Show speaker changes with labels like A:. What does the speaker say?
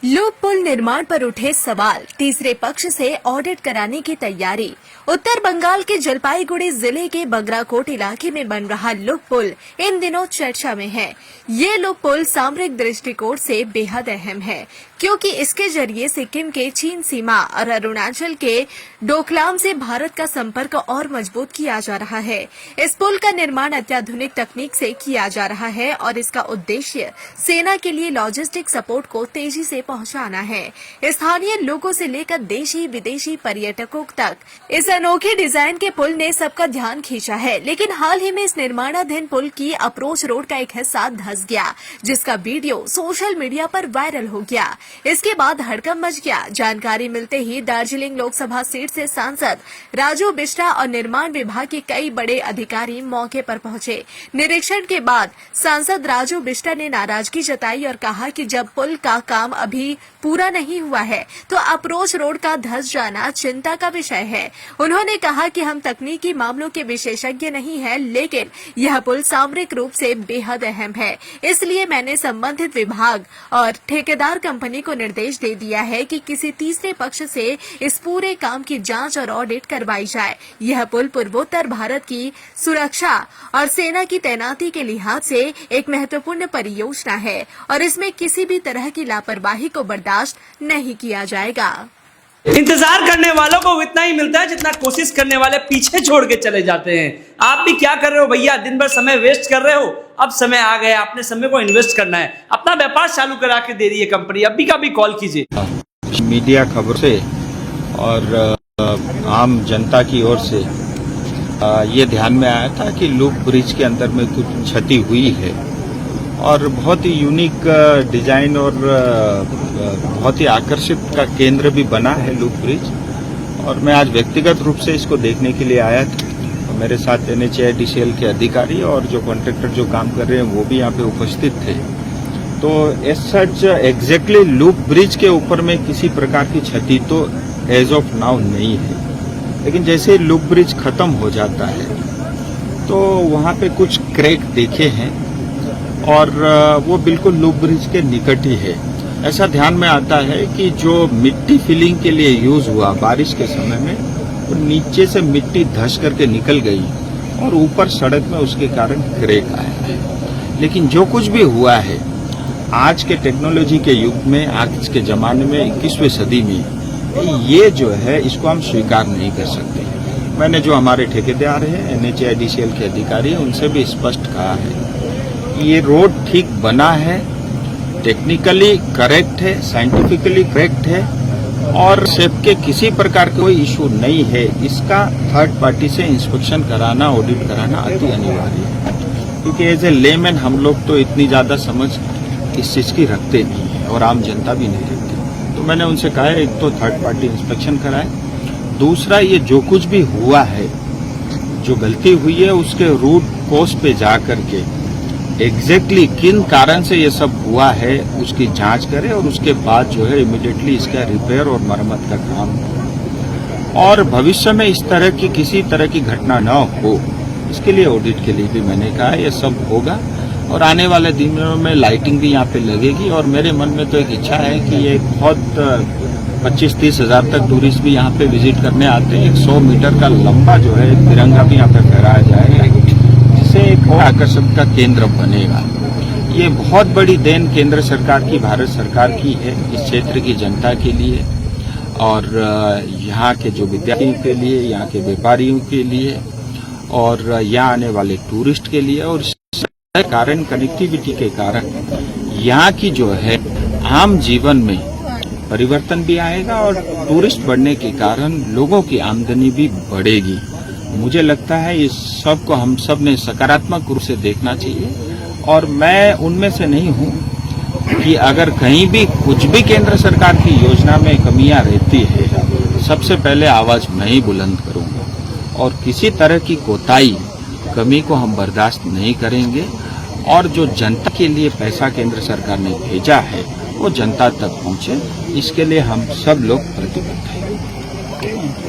A: Loop पुल निर्माण पर उठे सवाल, तीसरे पक्ष से ऑडिट कराने की तैयारी। उत्तर बंगाल के जलपाईगुड़ी जिले के बगराकोट इलाके में बन रहा लूप पुल इन दिनों चर्चा में है। ये लूप पुल सामरिक दृष्टिकोण से बेहद अहम है, क्योंकि इसके जरिए सिक्किम के चीन सीमा और अरुणाचल के डोकलाम से भारत का संपर्क और मजबूत किया जा रहा है। इस पुल का निर्माण अत्याधुनिक तकनीक से किया जा रहा है और इसका उद्देश्य सेना के लिए लॉजिस्टिक सपोर्ट को तेजी से पहुंचाना है। स्थानीय लोगों से लेकर देशी विदेशी पर्यटकों तक इस अनोखे डिजाइन के पुल ने सबका ध्यान खींचा है। लेकिन हाल ही में इस निर्माणाधीन पुल की अप्रोच रोड का एक हिस्सा धंस गया, जिसका वीडियो सोशल मीडिया पर वायरल हो गया। इसके बाद हड़कंप मच गया। जानकारी मिलते ही दार्जिलिंग लोकसभा सीट से सांसद राजू बिष्टा और निर्माण विभाग के कई बड़े अधिकारी मौके पर पहुंचे। निरीक्षण के बाद सांसद राजू बिष्टा ने नाराजगी जताई और कहा कि जब पुल का काम अभी पूरा नहीं हुआ है तो अप्रोच रोड का धंस जाना चिंता का विषय है। उन्होंने कहा कि हम तकनीकी मामलों के विशेषज्ञ नहीं हैं, लेकिन यह पुल सामरिक रूप से बेहद अहम है। इसलिए मैंने संबंधित विभाग और ठेकेदार कंपनी को निर्देश दे दिया है कि किसी तीसरे पक्ष से इस पूरे काम की जांच और ऑडिट करवाई जाए। यह पुल पूर्वोत्तर भारत की सुरक्षा और सेना की तैनाती के लिहाज से एक महत्वपूर्ण परियोजना है और इसमें किसी भी तरह की लापरवाही को बर्दाश्त नहीं किया जाएगा।
B: इंतजार करने वालों को इतना ही मिलता है जितना कोशिश करने वाले पीछे छोड़ के चले जाते हैं। आप भी क्या कर रहे हो भैया? दिन भर समय वेस्ट कर रहे हो। अब समय आ गया, अपने समय को इन्वेस्ट करना है। अपना व्यापार चालू करा के दे रही है कंपनी। अभी का भी कॉल कीजिए।
C: मीडिया खबर से और आम जनता की ओर से ये ध्यान में आया था कि लूप ब्रिज के अंदर में कुछ क्षति हुई है और बहुत ही यूनिक डिजाइन और बहुत ही आकर्षित का केंद्र भी बना है लूप ब्रिज। और मैं आज व्यक्तिगत रूप से इसको देखने के लिए आया था। मेरे साथ NHAIDCL के अधिकारी और जो कॉन्ट्रैक्टर जो काम कर रहे हैं वो भी यहाँ पे उपस्थित थे। तो as such exactly loop bridge के ऊपर में किसी प्रकार की क्षति तो एज ऑफ नाउ नहीं है, लेकिन जैसे ही लूप ब्रिज खत्म हो जाता है तो वहाँ पे कुछ क्रैक देखे हैं और वो बिल्कुल लूप ब्रिज के निकट ही है। ऐसा ध्यान में आता है कि जो मिट्टी फिलिंग के लिए यूज हुआ बारिश के समय में, वो नीचे से मिट्टी धस करके निकल गई और ऊपर सड़क में उसके कारण क्रैक आया है। लेकिन जो कुछ भी हुआ है आज के टेक्नोलॉजी के युग में, आज के जमाने में, 21वीं सदी में, ये जो है इसको हम स्वीकार नहीं कर सकते। मैंने जो हमारे ठेकेदार हैं NHAIDCL के अधिकारी, उनसे भी स्पष्ट कहा है ये रोड ठीक बना है, टेक्निकली करेक्ट है, साइंटिफिकली करेक्ट है और सेफ्टी के किसी प्रकार का कोई इशू नहीं है। इसका थर्ड पार्टी से इंस्पेक्शन कराना, ऑडिट कराना अति अनिवार्य है, क्योंकि एज ए लेमैन हम लोग तो इतनी ज्यादा समझ इस चीज की रखते नहीं है और आम जनता भी नहीं रखती। तो मैंने उनसे कहा है एक तो थर्ड पार्टी इंस्पेक्शन कराए, दूसरा ये जो कुछ भी हुआ है, जो गलती हुई है उसके रूट कोस पे जा करके एग्जैक्टली किन कारण से ये सब हुआ है उसकी जांच करें और उसके बाद जो है इमीडिएटली इसका रिपेयर और मरम्मत का काम हो और भविष्य में इस तरह की किसी तरह की घटना न हो, इसके लिए ऑडिट के लिए भी मैंने कहा ये सब होगा। और आने वाले दिनों में लाइटिंग भी यहाँ पे लगेगी और मेरे मन में तो एक इच्छा है कि ये बहुत 25-30 हजार तक टूरिस्ट भी यहाँ पे विजिट करने आते हैं। 100 मीटर का लंबा जो है तिरंगा भी यहाँ पे फहराया जाएगा, जिससे एक और आकर्षण का केंद्र बनेगा। ये बहुत बड़ी देन केंद्र सरकार की, भारत सरकार की है इस क्षेत्र की जनता के लिए और यहाँ के जो विद्यार्थियों के लिए, यहाँ के व्यापारियों के लिए और यहाँ आने वाले टूरिस्ट के लिए। और कारण कनेक्टिविटी के कारण यहाँ की जो है आम जीवन में परिवर्तन भी आएगा और टूरिस्ट बढ़ने के कारण लोगों की आमदनी भी बढ़ेगी। मुझे लगता है इस सब को हम सब ने सकारात्मक रूप से देखना चाहिए और मैं उनमें से नहीं हूँ कि अगर कहीं भी कुछ भी केंद्र सरकार की योजना में कमियां रहती है सबसे पहले आवाज मैं ही बुलंद करूंगा और किसी तरह की कोताही, कमी को हम बर्दाश्त नहीं करेंगे और जो जनता के लिए पैसा केंद्र सरकार ने भेजा है वो जनता तक पहुंचे, इसके लिए हम सब लोग प्रतिबद्ध हैं।